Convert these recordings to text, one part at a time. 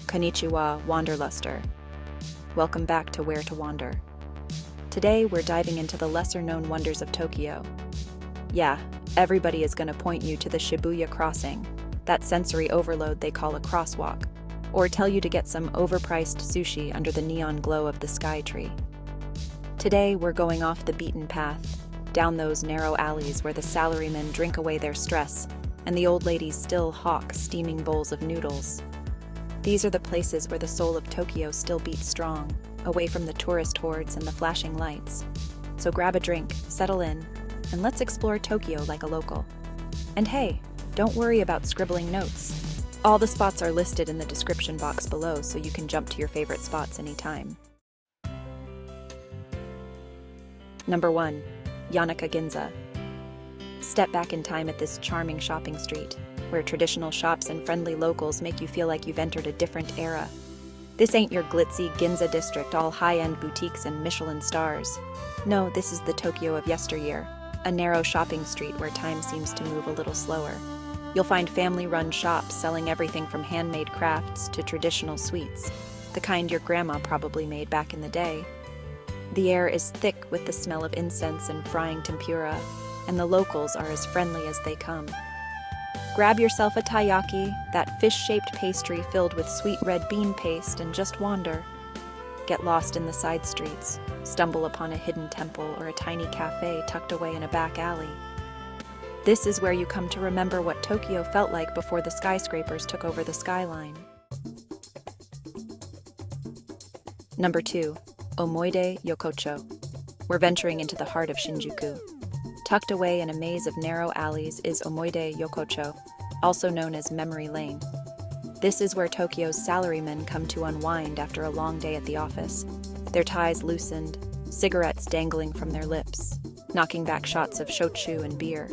Konnichiwa, Wanderluster. Welcome back to Where to Wander. Today, we're diving into the lesser-known wonders of Tokyo. Yeah, everybody is going to point you to the Shibuya Crossing, that sensory overload they call a crosswalk, or tell you to get some overpriced sushi under the neon glow of the Skytree. Today, we're going off the beaten path, down those narrow alleys where the salarymen drink away their stress, and the old ladies still hawk steaming bowls of noodles. These are the places where the soul of Tokyo still beats strong, away from the tourist hordes and the flashing lights. So grab a drink, settle in, and let's explore Tokyo like a local. And hey, don't worry about scribbling notes. All the spots are listed in the description box below so you can jump to your favorite spots anytime. Number 1. Yanaka Ginza. Step back in time at this charming shopping street, where traditional shops and friendly locals make you feel like you've entered a different era. This ain't your glitzy Ginza district, all high-end boutiques and Michelin stars. No, this is the Tokyo of yesteryear, a narrow shopping street where time seems to move a little slower. You'll find family-run shops selling everything from handmade crafts to traditional sweets, the kind your grandma probably made back in the day. The air is thick with the smell of incense and frying tempura, and the locals are as friendly as they come. Grab yourself a taiyaki, that fish-shaped pastry filled with sweet red bean paste, and just wander. Get lost in the side streets, stumble upon a hidden temple or a tiny cafe tucked away in a back alley. This is where you come to remember what Tokyo felt like before the skyscrapers took over the skyline. Number 2. Omoide Yokocho. We're venturing into the heart of Shinjuku. Tucked away in a maze of narrow alleys is Omoide Yokocho, also known as Memory Lane. This is where Tokyo's salarymen come to unwind after a long day at the office, their ties loosened, cigarettes dangling from their lips, knocking back shots of shochu and beer.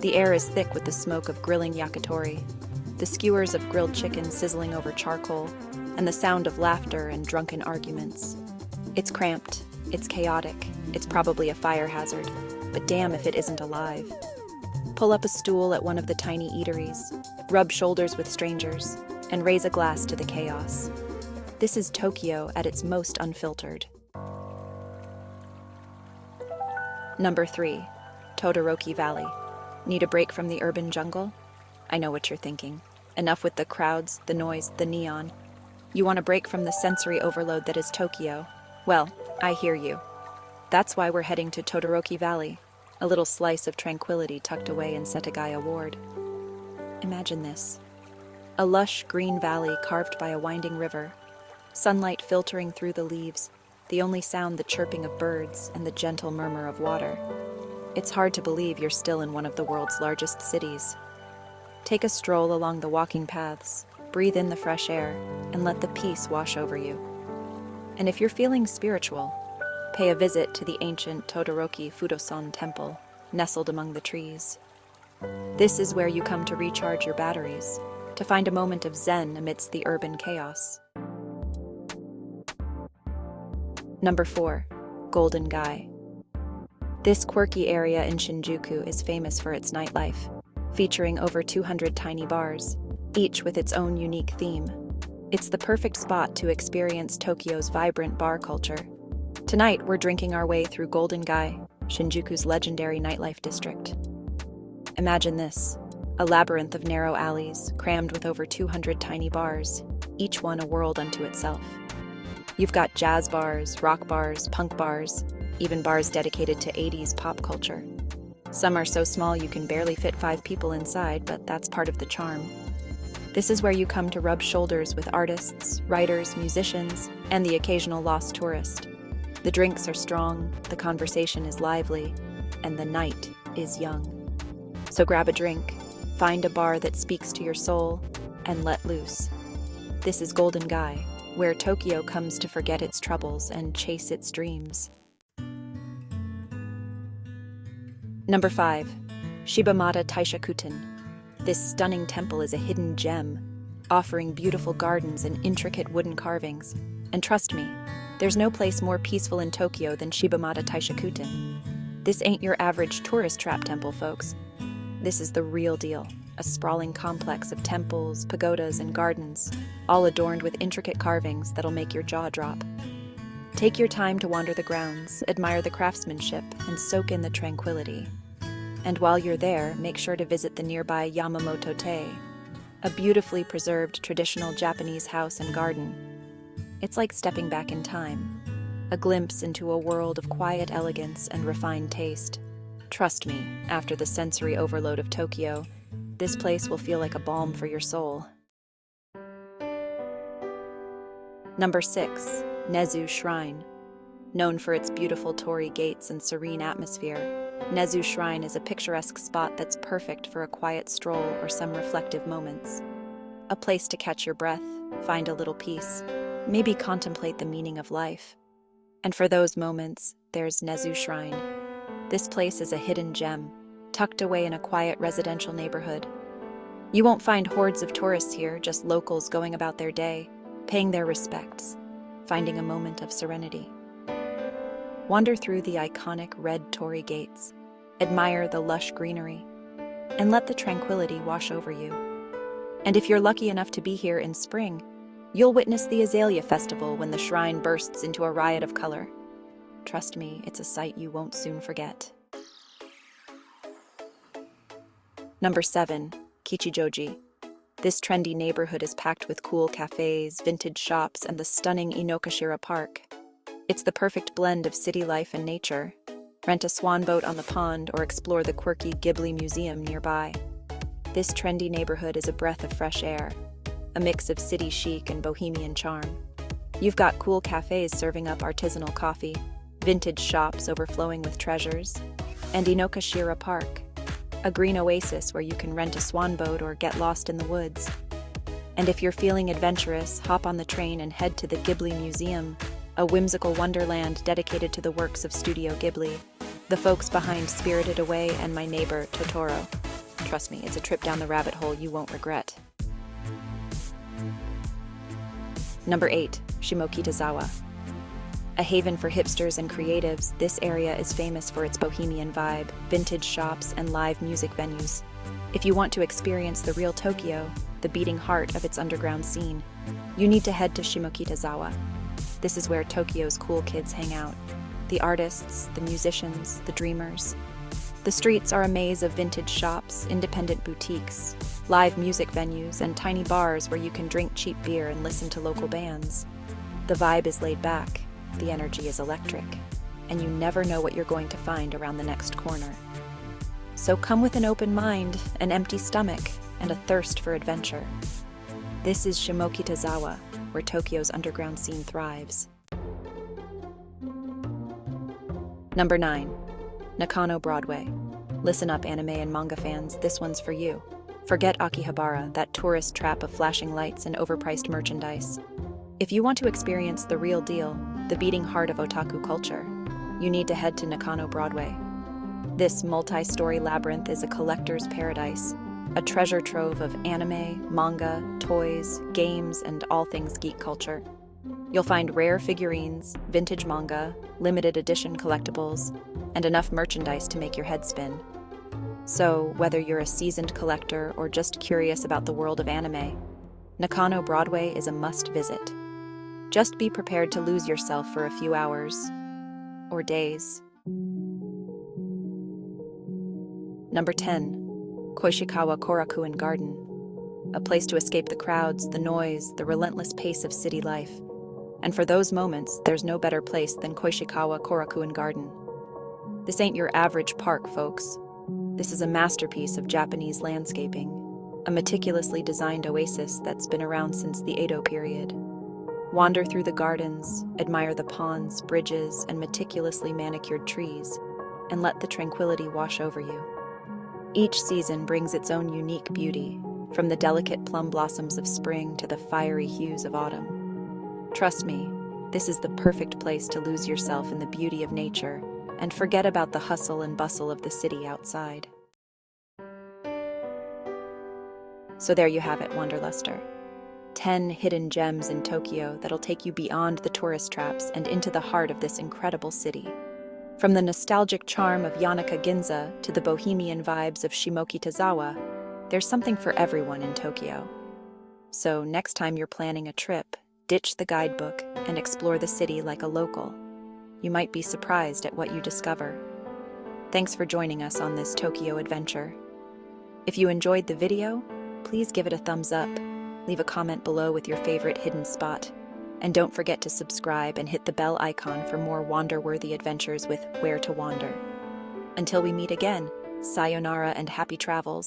The air is thick with the smoke of grilling yakitori, the skewers of grilled chicken sizzling over charcoal, and the sound of laughter and drunken arguments. It's cramped, it's chaotic, it's probably a fire hazard, but damn if it isn't alive. Pull up a stool at one of the tiny eateries, rub shoulders with strangers, and raise a glass to the chaos. This is Tokyo at its most unfiltered. Number 3. Todoroki Valley. Need a break from the urban jungle? I know what you're thinking. Enough with the crowds, the noise, the neon. You want a break from the sensory overload that is Tokyo? Well, I hear you. That's why we're heading to Todoroki Valley, a little slice of tranquility tucked away in Setagaya Ward. Imagine this. A lush green valley carved by a winding river, sunlight filtering through the leaves, the only sound the chirping of birds and the gentle murmur of water. It's hard to believe you're still in one of the world's largest cities. Take a stroll along the walking paths, breathe in the fresh air, and let the peace wash over you. And if you're feeling spiritual, pay a visit to the ancient Todoroki Fudosan Temple, nestled among the trees. This is where you come to recharge your batteries, to find a moment of zen amidst the urban chaos. Number 4. Golden Gai. This quirky area in Shinjuku is famous for its nightlife, featuring over 200 tiny bars, each with its own unique theme. It's the perfect spot to experience Tokyo's vibrant bar culture. Tonight, we're drinking our way through Golden Gai, Shinjuku's legendary nightlife district. Imagine this, a labyrinth of narrow alleys, crammed with over 200 tiny bars, each one a world unto itself. You've got jazz bars, rock bars, punk bars, even bars dedicated to 80s pop culture. Some are so small you can barely fit 5 people inside, but that's part of the charm. This is where you come to rub shoulders with artists, writers, musicians, and the occasional lost tourist. The drinks are strong, the conversation is lively, and the night is young. So grab a drink, find a bar that speaks to your soul, and let loose. This is Golden Gai, where Tokyo comes to forget its troubles and chase its dreams. Number 5. Shibamata Taishakuten. This stunning temple is a hidden gem, offering beautiful gardens and intricate wooden carvings. And trust me, there's no place more peaceful in Tokyo than Shibamata Taishakuten. This ain't your average tourist trap temple, folks. This is the real deal, a sprawling complex of temples, pagodas, and gardens, all adorned with intricate carvings that'll make your jaw drop. Take your time to wander the grounds, admire the craftsmanship, and soak in the tranquility. And while you're there, make sure to visit the nearby Yamamoto-te, a beautifully preserved traditional Japanese house and garden. It's like stepping back in time, a glimpse into a world of quiet elegance and refined taste. Trust me, after the sensory overload of Tokyo, this place will feel like a balm for your soul. Number 6. Nezu Shrine. Known for its beautiful torii gates and serene atmosphere, Nezu Shrine is a picturesque spot that's perfect for a quiet stroll or some reflective moments. A place to catch your breath, find a little peace, maybe contemplate the meaning of life. And for those moments, there's Nezu Shrine. This place is a hidden gem, tucked away in a quiet residential neighborhood. You won't find hordes of tourists here, just locals going about their day, paying their respects, finding a moment of serenity. Wander through the iconic red torii gates, admire the lush greenery, and let the tranquility wash over you. And if you're lucky enough to be here in spring, you'll witness the Azalea Festival when the shrine bursts into a riot of color. Trust me, it's a sight you won't soon forget. Number 7. Kichijoji. This trendy neighborhood is packed with cool cafes, vintage shops, and the stunning Inokashira Park. It's the perfect blend of city life and nature. Rent a swan boat on the pond or explore the quirky Ghibli Museum nearby. This trendy neighborhood is a breath of fresh air, a mix of city chic and bohemian charm. You've got cool cafes serving up artisanal coffee, vintage shops overflowing with treasures, and Inokashira Park, a green oasis where you can rent a swan boat or get lost in the woods. And if you're feeling adventurous, hop on the train and head to the Ghibli Museum, a whimsical wonderland dedicated to the works of Studio Ghibli, the folks behind Spirited Away and My Neighbor Totoro. Trust me, it's a trip down the rabbit hole you won't regret. Number 8. Shimokitazawa. A haven for hipsters and creatives, this area is famous for its bohemian vibe, vintage shops, and live music venues. If you want to experience the real Tokyo, the beating heart of its underground scene, you need to head to Shimokitazawa. This is where Tokyo's cool kids hang out. The artists, the musicians, the dreamers. The streets are a maze of vintage shops, independent boutiques, live music venues, and tiny bars where you can drink cheap beer and listen to local bands. The vibe is laid back. The energy is electric, and you never know what you're going to find around the next corner. So come with an open mind, an empty stomach, and a thirst for adventure. This is Shimokitazawa, where Tokyo's underground scene thrives. Number 9. Nakano Broadway. Listen up, anime and manga fans, this one's for you. Forget Akihabara, that tourist trap of flashing lights and overpriced merchandise. If you want to experience the real deal, the beating heart of otaku culture, you need to head to Nakano Broadway. This multi-story labyrinth is a collector's paradise, a treasure trove of anime, manga, toys, games, and all things geek culture. You'll find rare figurines, vintage manga, limited edition collectibles, and enough merchandise to make your head spin. So, whether you're a seasoned collector or just curious about the world of anime, Nakano Broadway is a must visit. Just be prepared to lose yourself for a few hours or days. Number 10. Koishikawa Korakuen Garden. A place to escape the crowds, the noise, the relentless pace of city life. And for those moments, there's no better place than Koishikawa Korakuen Garden. This ain't your average park, folks. This is a masterpiece of Japanese landscaping, a meticulously designed oasis that's been around since the Edo period. Wander through the gardens, admire the ponds, bridges, and meticulously manicured trees, and let the tranquility wash over you. Each season brings its own unique beauty, from the delicate plum blossoms of spring to the fiery hues of autumn. Trust me, this is the perfect place to lose yourself in the beauty of nature and forget about the hustle and bustle of the city outside. So there you have it, Wanderluster. 10 hidden gems in Tokyo that'll take you beyond the tourist traps and into the heart of this incredible city. From the nostalgic charm of Yanaka Ginza to the bohemian vibes of Shimokitazawa, There's something for everyone in Tokyo. So next time you're planning a trip, ditch the guidebook and explore the city like a local. You might be surprised at what you discover. Thanks for joining us on this Tokyo adventure. If you enjoyed the video, please give it a thumbs up, leave a comment below with your favorite hidden spot, and don't forget to subscribe and hit the bell icon for more wander-worthy adventures with Where to Wander. Until we meet again, sayonara and happy travels.